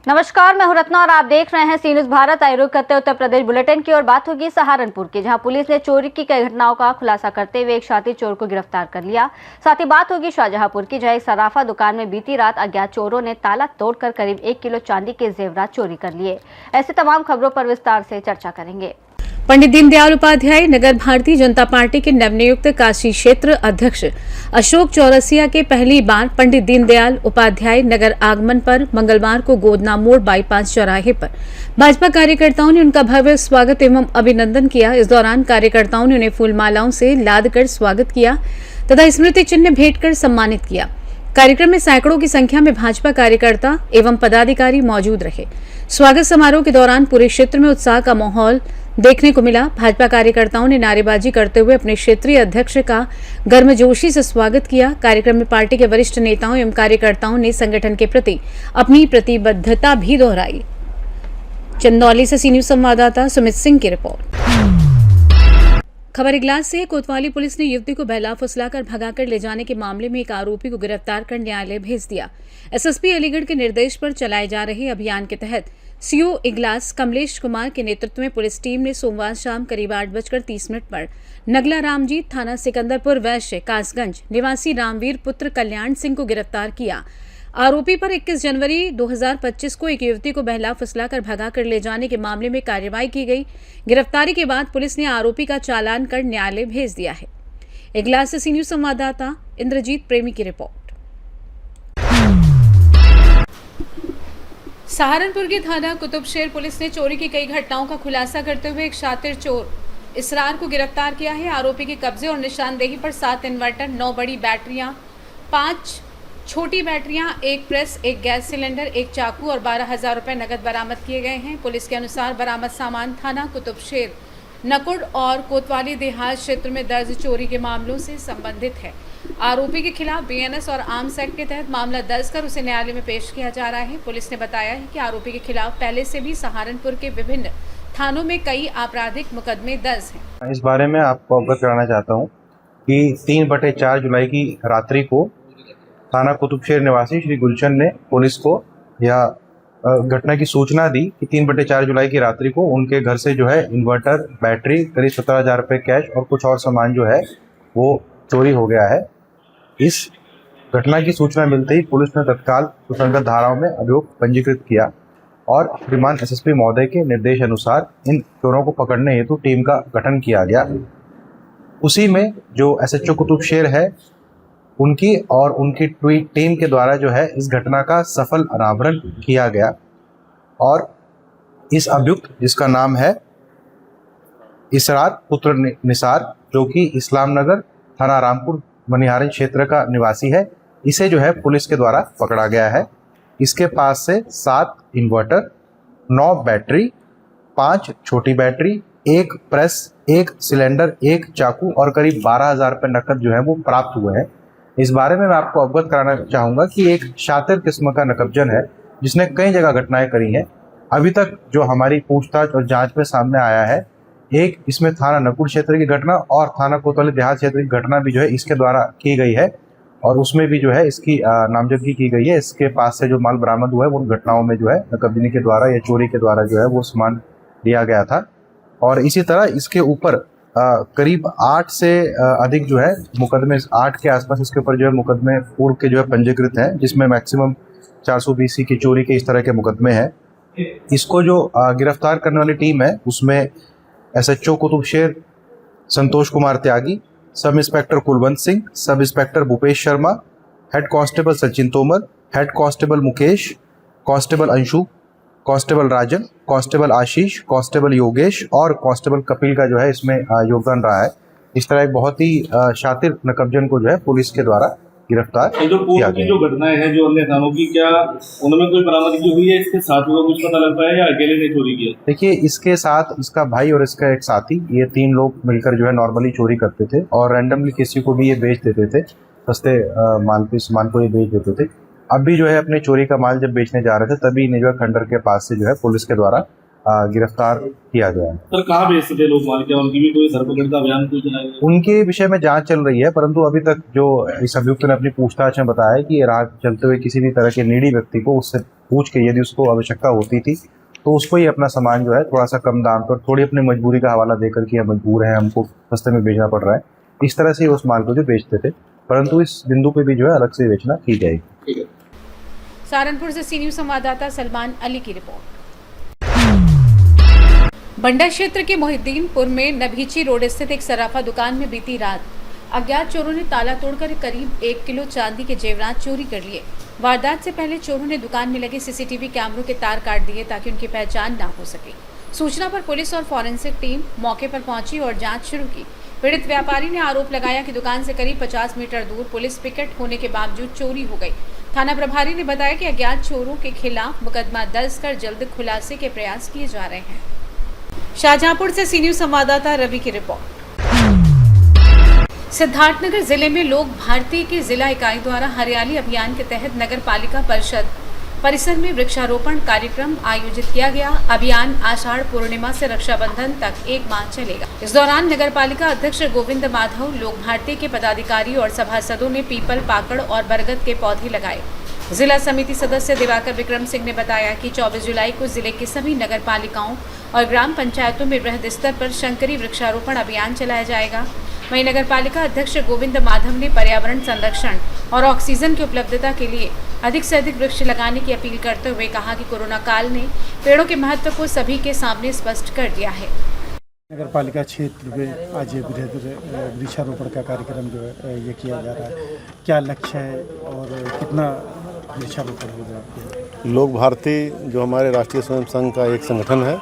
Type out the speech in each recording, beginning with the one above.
नमस्कार, मैं हूं रत्ना और आप देख रहे हैं सी न्यूज़ भारत। आयोग करते उत्तर प्रदेश बुलेटिन की और बात होगी सहारनपुर की, जहां पुलिस ने चोरी की कई घटनाओं का खुलासा करते हुए एक शातिर चोर को गिरफ्तार कर लिया। साथ ही बात होगी शाहजहांपुर की, जहां एक सराफा दुकान में बीती रात अज्ञात चोरों ने ताला तोड़कर करीब 1 किलो चांदी के जेवरात चोरी कर लिए। ऐसे तमाम खबरों पर विस्तार से चर्चा करेंगे। पंडित दीनदयाल उपाध्याय नगर भारतीय जनता पार्टी के नवनियुक्त काशी क्षेत्र अध्यक्ष अशोक चौरसिया के पहली बार पंडित दीनदयाल उपाध्याय नगर आगमन पर मंगलवार को गोदना मोड़ बाईपास चौराहे पर भाजपा कार्यकर्ताओं ने उनका भव्य स्वागत एवं अभिनंदन किया। इस दौरान कार्यकर्ताओं ने उन्हें फूलमालाओं से लाद कर स्वागत किया तथा स्मृति चिन्ह भेंट कर सम्मानित किया। कार्यक्रम में सैकड़ों की संख्या में भाजपा कार्यकर्ता एवं पदाधिकारी मौजूद रहे। स्वागत समारोह के दौरान पूरे क्षेत्र में उत्साह का माहौल देखने को मिला। भाजपा कार्यकर्ताओं ने नारेबाजी करते हुए अपने क्षेत्रीय अध्यक्ष का गर्मजोशी से स्वागत किया। कार्यक्रम में पार्टी के वरिष्ठ नेताओं एवं कार्यकर्ताओं ने संगठन के प्रति अपनी प्रतिबद्धता भी दोहराई। चंदौली से सी न्यूज़ संवाददाता सुमित सिंह की रिपोर्ट। खबर इगलास से कोतवाली पुलिस ने युवती को बहला फुसलाकर भगाकर ले जाने के मामले में एक आरोपी को गिरफ्तार कर न्यायालय भेज दिया। एसएसपी अलीगढ़ के निर्देश पर चलाए जा रहे अभियान के तहत सीओ इगलास कमलेश कुमार के नेतृत्व में पुलिस टीम ने सोमवार शाम करीब 8:30 पर नगला रामजीत थाना सिकंदरपुर वैश्य कासगंज निवासी रामवीर पुत्र कल्याण सिंह को गिरफ्तार किया। आरोपी पर 21 जनवरी 2025 को एक युवती को बहला फुसलाकर भगाकर ले जाने के मामले में कार्रवाई की गई। गिरफ्तारी के बाद पुलिस ने आरोपी का चालान कर न्यायालय भेज दिया है। इगलास से सी न्यूज़ संवाददाता इंद्रजीत प्रेमी की रिपोर्ट। सहारनपुर की थाना कुतुबशेर पुलिस ने चोरी की कई घटनाओं का खुलासा करते हुए एक शातिर चोर इसरार को गिरफ्तार किया है। आरोपी के कब्जे और निशानदेही पर 7 इन्वर्टर, 9 बड़ी बैटरियां, 5 छोटी बैटरियां, 1 प्रेस, 1 गैस सिलेंडर, 1 चाकू और 12,000 रुपये नकद बरामद किए गए हैं। पुलिस के अनुसार बरामद सामान थाना कुतुबशेर, नकुड़ और कोतवाली देहात क्षेत्र में दर्ज चोरी के मामलों से संबंधित है। आरोपी के खिलाफ बीएनएस और आर्म्स एक्ट के तहत मामला दर्ज कर उसे न्यायालय में पेश किया जा रहा है। पुलिस ने बताया है कि आरोपी के खिलाफ पहले से भी सहारनपुर के विभिन्न थानों में कई आपराधिक मुकदमे दर्ज हैं। इस बारे में आपको अवगत कराना चाहता हूं कि 3/4 जुलाई की रात्रि को थाना कुतुबशेर निवासी श्री गुलशन ने पुलिस को यह घटना की सूचना दी कि 3/4 जुलाई की रात्रि को उनके घर से जो है इन्वर्टर, बैटरी, करीब 17,000 रुपये कैश और कुछ और सामान जो है वो चोरी हो गया है। इस घटना की सूचना मिलते ही पुलिस ने तत्काल सुसंगत धाराओं में अभियोग पंजीकृत किया और श्रीमान एसएसपी महोदय के निर्देश अनुसार इन चोरों को पकड़ने हेतु टीम का गठन किया गया। उसी में जो एसएचओ कुतुबशेर है उनकी और उनकी टीम के द्वारा जो है इस घटना का सफल अनावरण किया गया और इस अभियुक्त, जिसका नाम है इसरार पुत्र निसार, जो कि इस्लाम नगर थाना रामपुर मनिहारन क्षेत्र का निवासी है, इसे जो है पुलिस के द्वारा पकड़ा गया है। इसके पास से 7 इन्वर्टर, 9 बैटरी, 5 छोटी बैटरी, 1 प्रेस, 1 सिलेंडर, 1 चाकू और करीब 12,000 रुपये नकद जो है वो प्राप्त हुए हैं। इस बारे में मैं आपको अवगत कराना चाहूँगा कि एक शातिर किस्म का नकबजन है जिसने कई जगह घटनाएं करी हैं। अभी तक जो हमारी पूछताछ और जांच में सामने आया है, एक इसमें थाना नकुड़ क्षेत्र की घटना और थाना कोतवाली देहात क्षेत्र की घटना भी जो है इसके द्वारा की गई है और उसमें भी जो है इसकी नामजदगी की गई है। इसके पास से जो माल बरामद हुआ है उन घटनाओं में जो है नकबजनी के द्वारा या चोरी के द्वारा जो है वो सामान लिया गया था। और इसी तरह इसके ऊपर करीब 8 से अधिक जो है मुकदमे, 8 के आसपास इसके ऊपर जो है मुकदमे पूर्व के जो है पंजीकृत हैं, जिसमें मैक्सिमम 420 की चोरी के इस तरह के मुकदमे हैं। इसको जो गिरफ्तार करने वाली टीम है उसमें SHO Kutubsher Santosh Kumar Tyagi, sub inspector Kulwant Singh, sub inspector Bhupesh Sharma, head constable Sachin Tomar, head constable Mukesh, constable Anshu, constable Rajan, constable Ashish, constable Yogesh और कांस्टेबल कपिल का जो है इसमें योगदान रहा है। इस तरह एक बहुत ही शातिर नकबजन को जो है पुलिस के द्वारा गिरफ्तार किया गया। जो घटनाएं हैं जो अन्य थानों की, क्या उनमें कोई बरामदगी हुई है? इसके साथ में कुछ पता लगता है या अकेले ने चोरी किया? देखिए, इसके साथ इसका भाई और इसका एक साथी, ये 3 लोग मिलकर जो है नॉर्मली चोरी करते थे और रैंडमली किसी को भी ये बेच देते थे, सस्ते सामान को ये बेच देते थे। अब भी जो है अपने चोरी का माल जब बेचने जा रहे थे तभी इन्हें जो है खंडर के पास से जो है पुलिस के द्वारा गिरफ्तार किया गया है। सर कहाँ भेजते थे लोग मार, क्या उनकी भी कोई धरपकड़ का अभियान कोई चलाया गया? उनके विषय में जांच चल रही है, परंतु अभी तक जो इस अभियुक्त ने अपनी पूछताछ में बताया है कि राह चलते हुए किसी भी तरह के नीडी व्यक्ति को उससे पूछ के यदि उसको आवश्यकता होती थी तो उसको ही अपना सामान जो है थोड़ा सा कम दाम पर, थोड़ी अपनी मजबूरी का हवाला देकर कि हम मजबूर हैं, हमको सस्ते में बेचना पड़ रहा है, इस तरह से उस माल को जो बेचते थे, परंतु इस बिंदु पे भी जो है अलग से बेचना की जाएगी। ठीक है। सहारनपुर से सी न्यूज संवाददाता सलमान अली की रिपोर्ट। बंडा क्षेत्र के मोहिद्दीनपुर में नभीची रोड स्थित एक सराफा दुकान में बीती रात अज्ञात चोरों ने ताला तोड़कर करीब 1 किलो चांदी के जेवरात चोरी कर लिए। वारदात से पहले चोरों ने दुकान में लगे सीसीटीवी कैमरों के तार काट दिए ताकि उनकी पहचान ना हो सके। सूचना पर पुलिस और फॉरेंसिक टीम मौके पर पहुंची और जांच शुरू की। पीड़ित व्यापारी ने आरोप लगाया कि दुकान से करीब 50 मीटर दूर पुलिस पिकेट होने के बावजूद चोरी हो गई। थाना प्रभारी ने बताया कि अज्ञात चोरों के खिलाफ मुकदमा दर्ज कर जल्द खुलासे के प्रयास किए जा रहे हैं। शाहजहांपुर से सी न्यूज संवाददाता रवि की रिपोर्ट। सिद्धार्थनगर जिले में लोक भारती की जिला इकाई द्वारा हरियाली अभियान के तहत नगर पालिका परिषद परिसर में वृक्षारोपण कार्यक्रम आयोजित किया गया। अभियान आषाढ़ पूर्णिमा से रक्षाबंधन तक 1 माह चलेगा। इस दौरान नगर पालिका अध्यक्ष गोविंद माधव, लोक भारती के पदाधिकारी और सभासदों ने पीपल, पाकड़ और बरगद के पौधे लगाए। जिला समिति सदस्य दिवाकर विक्रम सिंह ने बताया कि 24 जुलाई को जिले के सभी नगर पालिकाओं और ग्राम पंचायतों में वृहद स्तर पर शंकरी वृक्षारोपण अभियान चलाया जाएगा। वहीं नगर पालिका अध्यक्ष गोविंद माधव ने पर्यावरण संरक्षण और ऑक्सीजन की उपलब्धता के लिए अधिक से अधिक वृक्ष लगाने की अपील करते हुए कहा कि कोरोना काल ने पेड़ों के महत्व को सभी के सामने स्पष्ट कर दिया है। नगर पालिका क्षेत्र में आज ये वृक्षारोपण का कार्यक्रम जो है ये किया जा रहा है, क्या लक्ष्य है और कितना वृक्षारोपण होगा? लोक भारती जो हमारे राष्ट्रीय स्वयं संघ का एक संगठन है,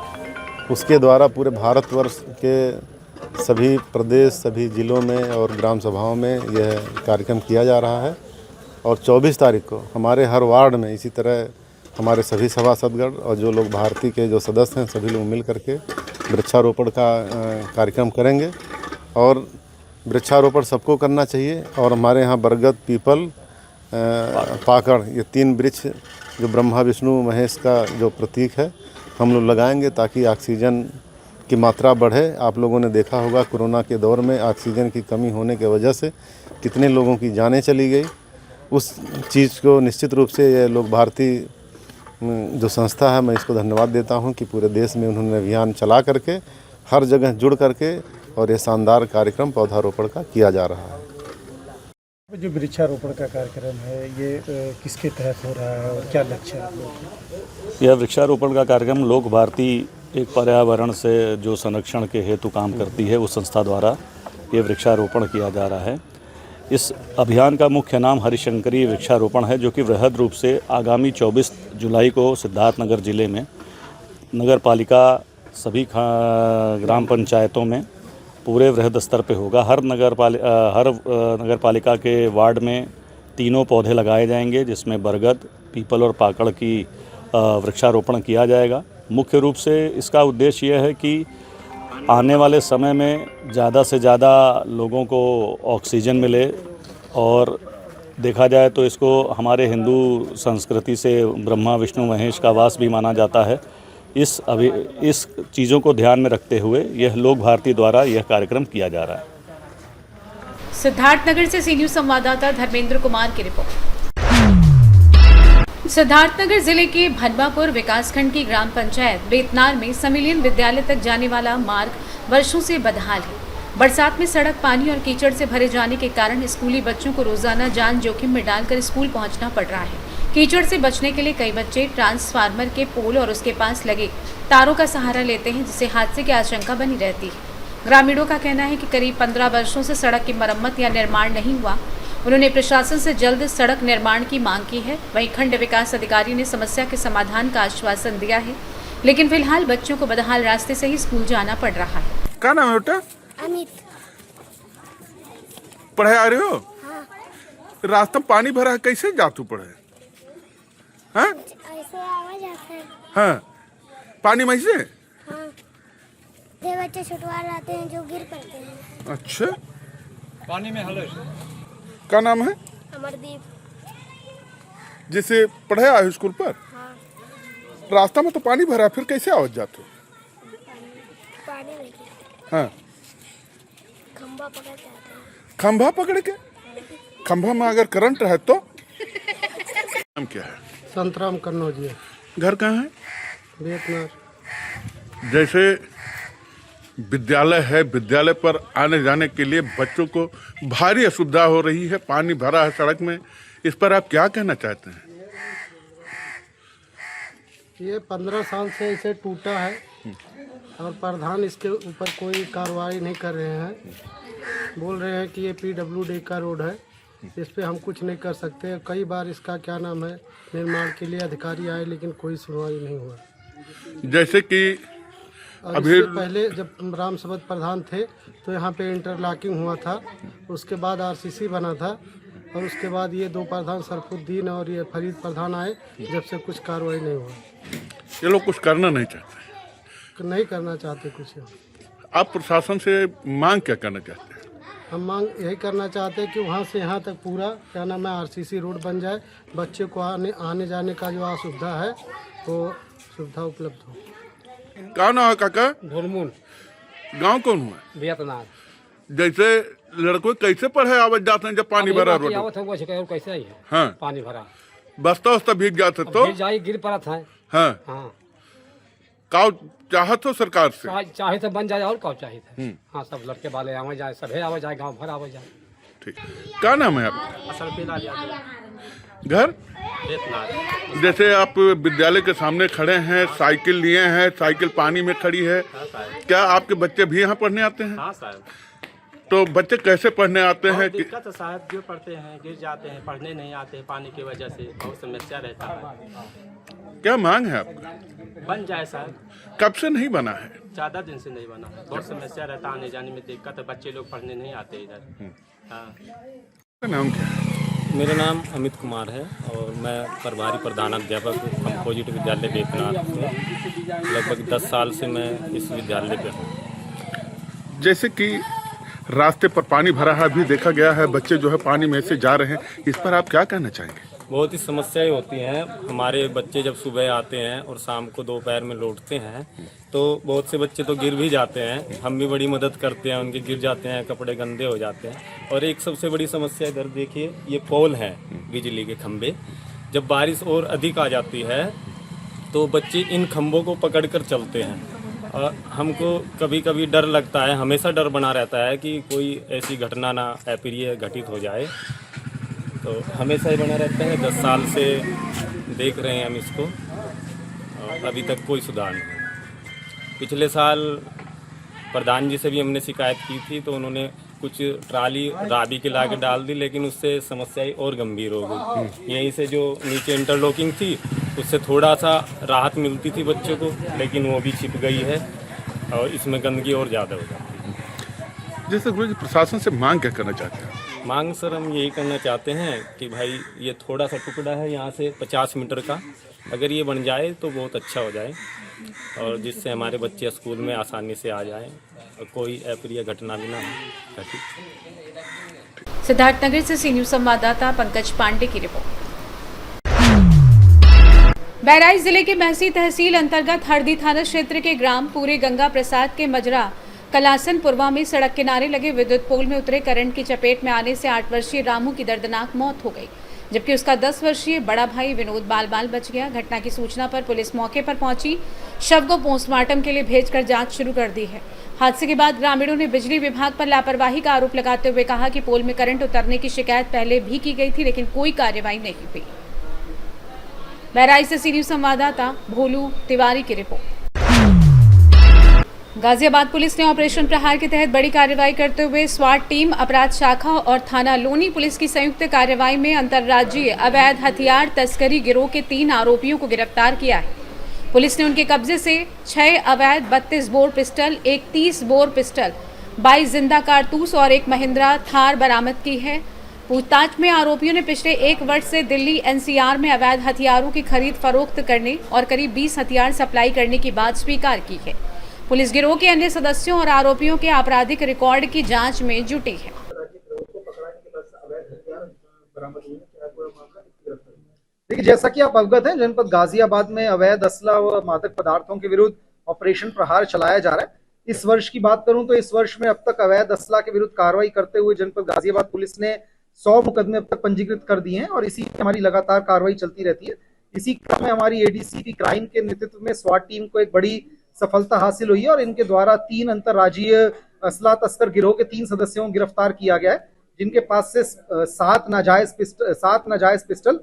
उसके द्वारा पूरे भारतवर्ष के सभी प्रदेश, सभी जिलों में और ग्राम सभाओं में यह कार्यक्रम किया जा रहा है। और 24 तारीख को हमारे हर वार्ड में इसी तरह हमारे सभी सभासदगण और जो लोग भारती के जो सदस्य हैं सभी लोग मिल करके वृक्षारोपण का कार्यक्रम करेंगे। और वृक्षारोपण सबको करना चाहिए। और हमारे यहाँ बरगद, पीपल, पाकड़, ये 3 वृक्ष जो ब्रह्मा, विष्णु, महेश का जो प्रतीक है, हम लोग लगाएंगे ताकि ऑक्सीजन की मात्रा बढ़े। आप लोगों ने देखा होगा कोरोना के दौर में ऑक्सीजन की कमी होने की वजह से कितने लोगों की जानें चली गई। उस चीज़ को निश्चित रूप से ये लोक भारती जो संस्था है, मैं इसको धन्यवाद देता हूं कि पूरे देश में उन्होंने अभियान चला करके हर जगह जुड़ करके और ये शानदार कार्यक्रम पौधारोपण का किया जा रहा है। जो वृक्षारोपण का कार्यक्रम है ये किसके तहत हो रहा है और क्या लक्ष्य है? यह वृक्षारोपण का कार्यक्रम लोक भारती एक पर्यावरण से जो संरक्षण के हेतु काम करती है, उस संस्था द्वारा ये वृक्षारोपण किया जा रहा है। इस अभियान का मुख्य नाम हरिशंकरी वृक्षारोपण है, जो कि वृहद रूप से आगामी 24 जुलाई को सिद्धार्थनगर जिले में नगर पालिका सभी ग्राम पंचायतों में पूरे वृहद स्तर पे होगा। हर नगर पालिका के वार्ड में 3 पौधे लगाए जाएंगे, जिसमें बरगद, पीपल और पाकड़ की वृक्षारोपण किया जाएगा। मुख्य रूप से इसका उद्देश्य यह है कि आने वाले समय में ज़्यादा से ज़्यादा लोगों को ऑक्सीजन मिले। और देखा जाए तो इसको हमारे हिंदू संस्कृति से ब्रह्मा, विष्णु, महेश का वास भी माना जाता है। इस चीज़ों को ध्यान में रखते हुए यह लोक भारती द्वारा यह कार्यक्रम किया जा रहा है। सिद्धार्थनगर से सी न्यूज संवाददाता धर्मेंद्र कुमार की रिपोर्ट। सिद्धार्थनगर जिले के भनवापुर विकासखंड की ग्राम पंचायत बेतनार में संविलियन विद्यालय तक जाने वाला मार्ग वर्षों से बदहाल है। बरसात में सड़क पानी और कीचड़ से भरे जाने के कारण स्कूली बच्चों को रोजाना जान जोखिम में डालकर स्कूल पहुंचना पड़ रहा है। कीचड़ से बचने के लिए कई बच्चे ट्रांसफार्मर के पोल और उसके पास लगे तारों का सहारा लेते हैं, जिससे हादसे की आशंका बनी रहती है। ग्रामीणों का कहना है कि करीब 15 वर्षों से सड़क की मरम्मत या निर्माण नहीं हुआ। उन्होंने प्रशासन से जल्द सड़क निर्माण की मांग की है। वहीं खंड विकास अधिकारी ने समस्या के समाधान का आश्वासन दिया है, लेकिन फिलहाल बच्चों को बदहाल रास्ते से ही स्कूल जाना पड़ रहा है। क्या नाम है बेटा? अमित। पढ़े आ रहे हो? हाँ। रास्ता में पानी भरा है, कैसे जा तू पढ़े? हाँ? ऐसे आवाज आता है। हाँ, पानी में से? हाँ। दे बच्चे छुटवा लाते हैं जो गिर पड़ते हैं। अच्छा, पानी में हल। क्या नाम है? अमरदीप। जैसे पढ़े आए स्कूल पर? हाँ। रास्ता में तो पानी भरा, फिर कैसे आवाज जाते? पानी में गिरे, हाँ, खंभा पकड़ के आते हैं। खंभा पकड़ के? खंभा में अगर करंट है तो? नाम क्या है? संतराम कन्नौजी, घर कहाँ है? वियतनाम। जैसे विद्यालय है, विद्यालय पर आने जाने के लिए बच्चों को भारी असुविधा हो रही है, पानी भरा है सड़क में, इस पर आप क्या कहना चाहते हैं? ये 15 साल से इसे टूटा है और प्रधान इसके ऊपर कोई कार्रवाई नहीं कर रहे हैं। बोल रहे हैं कि ये PWD का रोड है, इस पे हम कुछ नहीं कर सकते। कई बार इसका क्या नाम है निर्माण के लिए अधिकारी आए लेकिन कोई सुनवाई नहीं हुआ। जैसे कि और अभी इससे पहले जब राम सबद प्रधान थे तो यहाँ पे इंटरलॉकिंग हुआ था, उसके बाद RCC बना था और उसके बाद ये 2 प्रधान सरफुद्दीन और ये फरीद प्रधान आए, जब से कुछ कार्रवाई नहीं हुआ। ये लोग कुछ करना नहीं चाहते, नहीं करना चाहते कुछ। आप प्रशासन से मांग क्या करना चाहते हैं? हम मांग यही करना चाहते हैं कि वहाँ से यहाँ तक पूरा क्या नाम है RCC रोड बन जाए, बच्चे को आने जाने का जो असुविधा है वो सुविधा उपलब्ध हो। क्या नाम है काका? ढोलमुन, गांव कौन हुआ? वियतनाम। जैसे लड़कों कैसे पढ़े आवत जाते हैं जब पानी भरा रोड? कैसे आई है हाँ, पानी भरा, बस्ता भीग जाते तो? जाई गिर पड़ा था। हाँ, हाँ, का चाहत हो सरकार से? चाहे तो बन जाए और कब चाहिए। हाँ, सब लड़के वाले आवे जाए, सभे आवे जाए, गांव भर आवे जाए। ठीक, क्या नाम है आपका? घर? जैसे आप विद्यालय के सामने खड़े हैं, साइकिल लिए हैं, साइकिल पानी में खड़ी है, क्या आपके बच्चे भी यहाँ पढ़ने आते हैं? हाँ साहब। तो बच्चे कैसे पढ़ने आते हैं? दिक्कत है साहब, जो पढ़ते हैं गिर जाते हैं, पढ़ने नहीं आते हैं, पानी की वजह से बहुत समस्या रहता है। क्या मांग है आपका? बन जाए साहब। कब से नहीं बना है? ज़्यादा दिन से नहीं बना, बहुत समस्या रहता, आने जाने में दिक्कत है, बच्चे लोग पढ़ने नहीं आते इधर। हाँ। नाम क्या है? मेरा नाम अमित कुमार है और मैं प्रभारी प्रधानाध्यापक कंपोजिट विद्यालय बेतनाथ से लगभग 10 साल से मैं इस विद्यालय पे हूँ। जैसे कि रास्ते पर पानी भरा है, अभी देखा गया है बच्चे जो है पानी में से जा रहे हैं, इस पर आप क्या कहना चाहेंगे? बहुत ही समस्याएं होती हैं। हमारे बच्चे जब सुबह आते हैं और शाम को दोपहर में लौटते हैं तो बहुत से बच्चे तो गिर भी जाते हैं, हम भी बड़ी मदद करते हैं, उनके गिर जाते हैं, कपड़े गंदे हो जाते हैं। और एक सबसे बड़ी समस्या इधर देखिए, ये पोल हैं बिजली के खंभे, जब बारिश और अधिक आ जाती है तो बच्चे इन खंभों को पकड़ कर चलते हैं और हमको कभी कभी डर लगता है, हमेशा डर बना रहता है कि कोई ऐसी घटना ना अप्रिय घटित हो जाए, तो हमेशा ही बना रहता है। 10 साल से देख रहे हैं हम इसको और अभी तक कोई सुधार नहीं। पिछले साल प्रधान जी से भी हमने शिकायत की थी तो उन्होंने कुछ ट्राली राबी के ला के डाल दी, लेकिन उससे समस्या और गंभीर हो गई। यहीं से जो नीचे इंटरलॉकिंग थी उससे थोड़ा सा राहत मिलती थी बच्चों को, लेकिन वो भी छिप गई है और इसमें गंदगी और ज़्यादा हो जाती है। जैसे गुरु जी प्रशासन से मांग क्या करना चाहते हैं? मांग सर हम यही करना चाहते हैं कि भाई ये थोड़ा सा टुकड़ा है यहाँ से 50 मीटर का, अगर ये बन जाए तो बहुत अच्छा हो जाए और जिससे हमारे बच्चे स्कूल में आसानी से आ जाएं और कोई अप्रिय घटना भी ना घटे। सिद्धार्थनगर से सी न्यूज संवाददाता पंकज पांडे की रिपोर्ट। बहराइच जिले के महसी तहसील अंतर्गत हरदी थाना क्षेत्र के ग्राम पूरे गंगा प्रसाद के मजरा कलासन पुरवा में सड़क किनारे लगे विद्युत पोल में उतरे करंट की चपेट में आने से 8 वर्षीय रामू की दर्दनाक मौत हो गई, जबकि उसका 10 वर्षीय बड़ा भाई विनोद बाल बच गया। घटना की सूचना पर पुलिस मौके पर पहुंची, शव को पोस्टमार्टम के लिए भेजकर जांच शुरू कर दी है। हादसे के बाद ग्रामीणों ने बिजली विभाग पर लापरवाही का आरोप लगाते हुए कहा कि पोल में करंट उतरने की शिकायत पहले भी की गई थी, लेकिन कोई कार्रवाई नहीं हुई। बहराइच से सी न्यूज संवाददाता भोलू तिवारी की रिपोर्ट। गाजियाबाद पुलिस ने ऑपरेशन प्रहार के तहत बड़ी कार्रवाई करते हुए स्वाट टीम, अपराध शाखा और थाना लोनी पुलिस की संयुक्त कार्रवाई में अंतर्राज्यीय अवैध हथियार तस्करी गिरोह के 3 आरोपियों को गिरफ्तार किया है। पुलिस ने उनके कब्जे से 6 अवैध 32 बोर पिस्टल, एक 30 बोर पिस्टल, 22 जिंदा कारतूस और एक महिंद्रा थार बरामद की है। पूछताछ में आरोपियों ने पिछले 1 वर्ष से दिल्ली NCR में अवैध हथियारों की खरीद फरोख्त करने और करीब 20 हथियार सप्लाई करने की बात स्वीकार की है। पुलिस गिरोह के अन्य सदस्यों और आरोपियों के आपराधिक रिकॉर्ड की जांच में जुटी है। देखिए, जैसा कि आप अवगत हैं, जनपद गाजियाबाद में अवैध असला व मादक पदार्थों के विरुद्ध ऑपरेशन प्रहार चलाया जा रहा है। इस वर्ष की बात करूं तो इस वर्ष में अब तक अवैध असला के विरुद्ध कार्रवाई करते हुए जनपद गाजियाबाद पुलिस ने 100 मुकदमे अब तक पंजीकृत कर दिए हैं और इसी हमारी लगातार कार्रवाई चलती रहती है। इसी क्रम में हमारी एडीसीपी क्राइम के नेतृत्व में स्वाट टीम को एक बड़ी सफलता हासिल हुई है और इनके द्वारा 3 अंतर्राज्यीय असला तस्कर गिरोह के 3 सदस्यों को गिरफ्तार किया गया है, जिनके पास से 7 नाजायज पिस्टल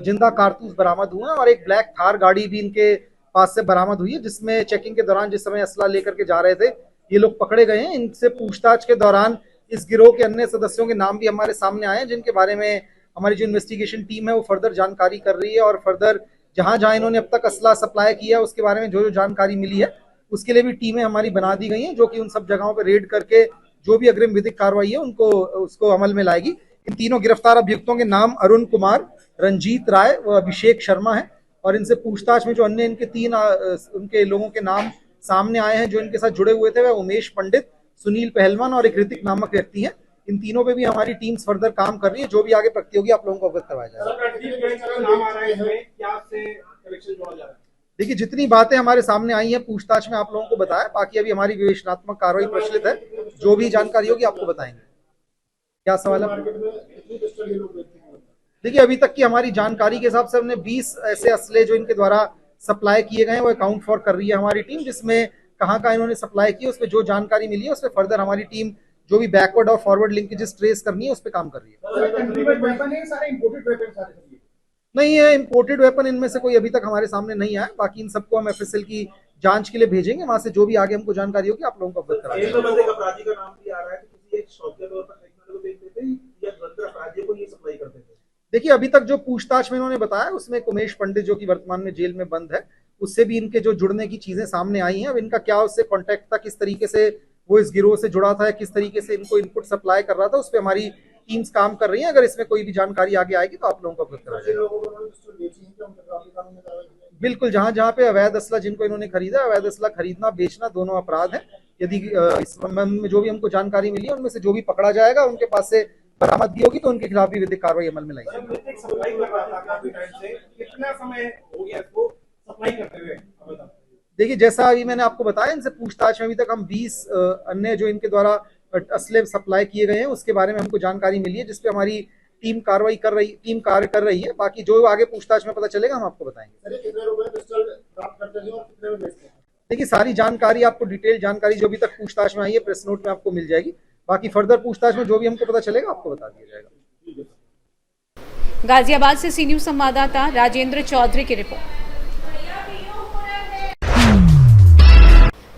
जिंदा कारतूस बरामद हुए हैं और एक ब्लैक थार गाड़ी भी इनके पास से बरामद हुई है, जिसमें चेकिंग के दौरान जिस समय असला लेकर के जा रहे थे ये लोग पकड़े गए हैं। इनसे पूछताछ के दौरान इस गिरोह के अन्य सदस्यों के नाम भी हमारे सामने आए हैं, जिनके बारे में हमारी जो इन्वेस्टिगेशन टीम है वो फर्दर जानकारी कर रही है और फर्दर जहां जहां इन्होंने अब तक असला सप्लाई किया उसके बारे में जो जो जानकारी मिली है उसके लिए भी टीमें हमारी बना दी गई हैं, जो कि उन सब जगहों पर रेड करके जो भी अग्रिम विधिक कार्रवाई है उसको अमल में लाएगी। इन तीनों गिरफ्तार अभियुक्तों के नाम अरुण कुमार, रंजीत राय व अभिषेक शर्मा है और इनसे पूछताछ में जो अन्य इनके 3 उनके लोगों के नाम सामने आए हैं जो इनके साथ जुड़े हुए थे वह उमेश पंडित, सुनील पहलवान और एक ऋतिक नामक व्यक्ति है। इन तीनों पे भी हमारी टीम्स फर्दर काम कर रही है, जो भी आगे प्रतियोगी आप लोगों को अवगत करवाया जाएगा। देखिए जितनी बातें हमारे सामने आई हैं पूछताछ में आप लोगों को बताया, बाकी अभी हमारी विवेचनात्मक कार्रवाई प्रचलित है, जो भी जानकारी होगी आपको बताएंगे। क्या सवाल है? देखिए अभी तक की हमारी जानकारी के हिसाब से हमने 20 ऐसे असले जो इनके द्वारा सप्लाई किए गए हैं वो अकाउंट फॉर कर रही है हमारी टीम, जिसमें कहाँ इन्होंने सप्लाई की उस पर जो जानकारी मिली है उस पर फर्दर हमारी टीम जो भी बैकवर्ड और फॉरवर्ड लिंकेजेस ट्रेस करनी है उस पर काम कर रही है। नहीं, ये इम्पोर्टेड वेपन इनमें से कोई अभी तक हमारे सामने नहीं आया, बाकी इन सबको हम एफएसएल की जांच के लिए भेजेंगे, वहां से जो भी आगे हमको जानकारी होगी आप लोगों को अवगत कराएंगे। देखिए अभी तक जो पूछताछ में इन्होंने बताया उसमें उमेश पंडित जो कि वर्तमान में जेल में बंद है उससे भी इनके जो जुड़ने की चीजें सामने आई हैं। अब इनका क्या उससे कॉन्टेक्ट था, किस तरीके से वो इस गिरोह से जुड़ा था, किस तरीके से इनको इनपुट सप्लाई कर रहा था, उस पर हमारी टीम्स काम कर रही हैं। अगर इसमें कोई भी जानकारी आगे आएगी तो आप लोगों को अवगत कराया जाएगा। बिल्कुल, जहां जहां पे अवैध असला जिनको इन्होंने खरीदा, अवैध असला खरीदना बेचना दोनों अपराध है। यदि इस संबंध में जो भी हमको जानकारी मिली है उनमें से जो भी पकड़ा जाएगा उनके पास से बरामदगी होगी तो उनके खिलाफ भी विधिक कार्रवाई अमल में लाई जाएगी। देखिए जैसा अभी मैंने आपको बताया, इनसे पूछताछ में अभी तक हम 20 अन्य जो इनके द्वारा असले सप्लाई किए गए हैं उसके बारे में हमको जानकारी मिली है, जिसपे हमारी टीम कार्य कर रही है। बाकी जो आगे पूछताछ में पता चलेगा हम आपको बताएंगे। देखिए सारी जानकारी आपको डिटेल जानकारी जो अभी तक पूछताछ में आई है प्रेस नोट में आपको मिल जाएगी। बाकी फर्दर पूछताछ में जो भी हमको पता चलेगा आपको बता दिया जाएगा। गाजियाबाद से सी न्यूज संवाददाता राजेंद्र चौधरी की रिपोर्ट।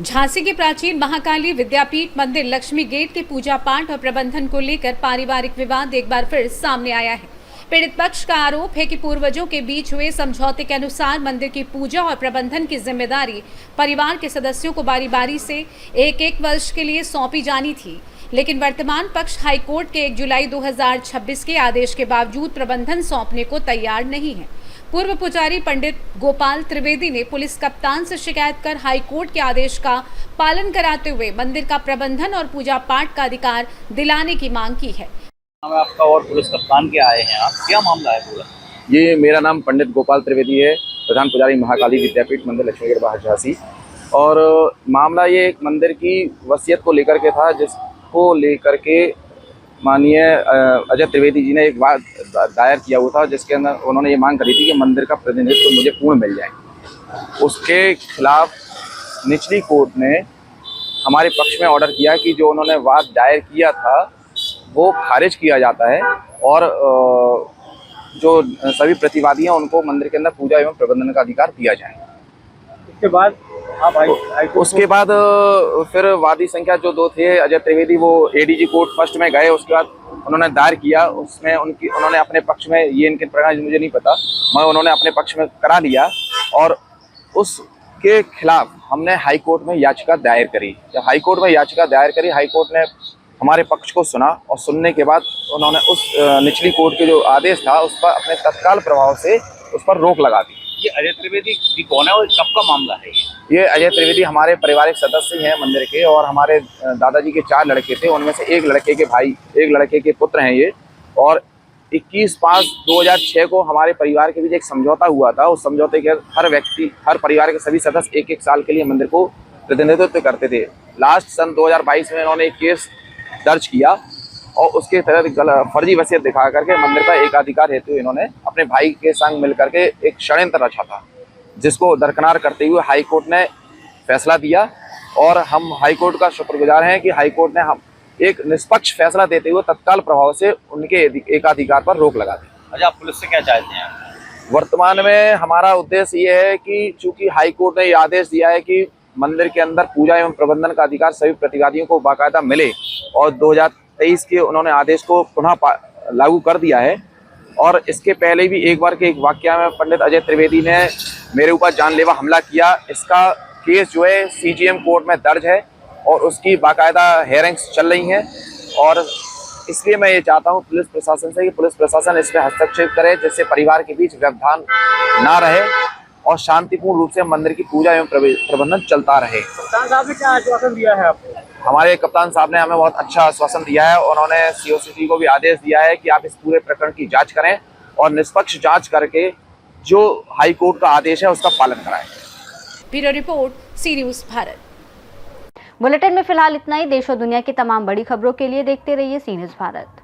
झांसी के प्राचीन महाकाली विद्यापीठ मंदिर लक्ष्मी गेट के पूजा पाठ और प्रबंधन को लेकर पारिवारिक विवाद एक बार फिर सामने आया है। पीड़ित पक्ष का आरोप है कि पूर्वजों के बीच हुए समझौते के अनुसार मंदिर की पूजा और प्रबंधन की जिम्मेदारी परिवार के सदस्यों को बारी बारी से एक वर्ष के लिए सौंपी जानी थी, लेकिन वर्तमान पक्ष हाईकोर्ट के 1 जुलाई 2026 के आदेश के बावजूद प्रबंधन सौंपने को तैयार नहीं है। पूर्व पुजारी पंडित गोपाल त्रिवेदी ने पुलिस कप्तान से शिकायत कर हाईकोर्ट के आदेश का पालन कराते हुए मंदिर का प्रबंधन और पूजा पाठ का अधिकार दिलाने की मांग की है। आपका और पुलिस कप्तान के आए हैं आप, क्या मामला है पूरा? ये मेरा नाम पंडित गोपाल त्रिवेदी है, प्रधान पुजारी महाकाली विद्यापीठ मंदिर लक्ष्मी गेट बाहर झांसी। और मामला ये एक मंदिर की वसीयत को लेकर के था, जिसको लेकर के माननीय अजय त्रिवेदी जी ने एक बात दायर किया हुआ था, जिसके अंदर उन्होंने ये मांग करी थी कि मंदिर का प्रतिनिधित्व मुझे पूर्ण मिल जाए। उसके खिलाफ निचली कोर्ट ने हमारे पक्ष में ऑर्डर किया कि जो उन्होंने वाद दायर किया था वो खारिज किया जाता है और जो सभी प्रतिवादी हैं उनको मंदिर के अंदर पूजा एवं प्रबंधन का अधिकार दिया जाए। उसके बाद फिर वादी संख्या जो 2 थे अजय त्रिवेदी, वो एडीजी कोर्ट फर्स्ट में गए। उसके बाद उन्होंने दायर किया, उसमें उन्होंने अपने पक्ष में, ये इनके परिणाम मुझे नहीं पता, मगर उन्होंने अपने पक्ष में करा लिया और उसके खिलाफ हमने हाई कोर्ट में याचिका दायर करी। जब हाई कोर्ट में याचिका दायर करी, हाई कोर्ट ने हमारे पक्ष को सुना और सुनने के बाद उन्होंने उस निचली कोर्ट के जो आदेश था उस पर अपने तत्काल प्रभाव से उस पर रोक लगा दी। ये अजय त्रिवेदी की कौन है और कब का मामला है? ये अजय त्रिवेदी हमारे पारिवारिक सदस्य हैं मंदिर के, और हमारे दादाजी के 4 लड़के थे, उनमें से एक लड़के के भाई, एक लड़के के पुत्र हैं ये। और 21/5/2006 को हमारे परिवार के बीच एक समझौता हुआ था। उस समझौते के हर व्यक्ति, हर परिवार के सभी सदस्य 1-1 साल के लिए मंदिर को प्रतिनिधित्व करते थे। लास्ट सन 2022 में इन्होंने एक केस दर्ज किया और उसके तहत फर्जी वसीयत दिखा करके मंदिर का एकाधिकार हेतु इन्होंने अपने भाई के संग मिल करके एक षड्यंत्र रचा था, जिसको दरकिनार करते हुए हाई कोर्ट ने फैसला दिया। और हम हाई कोर्ट का शुक्रगुजार हैं कि हाई कोर्ट ने हम एक निष्पक्ष फैसला देते हुए तत्काल प्रभाव से उनके एकाधिकार पर रोक लगा दी। अच्छा, आप पुलिस से क्या चाहते हैं? वर्तमान में हमारा उद्देश्य ये है कि चूंकि हाई कोर्ट ने ये आदेश दिया है कि मंदिर के अंदर पूजा एवं प्रबंधन का अधिकार सभी प्रतिवादियों को बाकायदा मिले और 2023 के उन्होंने आदेश को पुनः लागू कर दिया है। और इसके पहले भी एक बार के एक वाकया में पंडित अजय त्रिवेदी ने मेरे ऊपर जानलेवा हमला किया। इसका केस जो है CGM कोर्ट में दर्ज है और उसकी बाकायदा हेयरिंग्स चल रही हैं। और इसलिए मैं ये चाहता हूँ पुलिस प्रशासन से कि पुलिस प्रशासन इसमें हस्तक्षेप करे, जिससे परिवार के बीच व्यवधान ना रहे और शांतिपूर्ण रूप से मंदिर की पूजा एवं प्रबंधन चलता रहे। कप्तान साहब ने क्या आश्वासन दिया है आपको? हमारे कप्तान साहब ने हमें बहुत अच्छा आश्वासन दिया है। उन्होंने COCT को भी आदेश दिया है कि आप इस पूरे प्रकरण की जांच करें और निष्पक्ष जांच करके जो हाई कोर्ट का आदेश है उसका पालन कराएं। ब्यूरो रिपोर्ट, सी न्यूज़ भारत। बुलेटिन में फिलहाल इतना ही। देश और दुनिया की तमाम बड़ी खबरों के लिए देखते रहिए सी न्यूज़ भारत।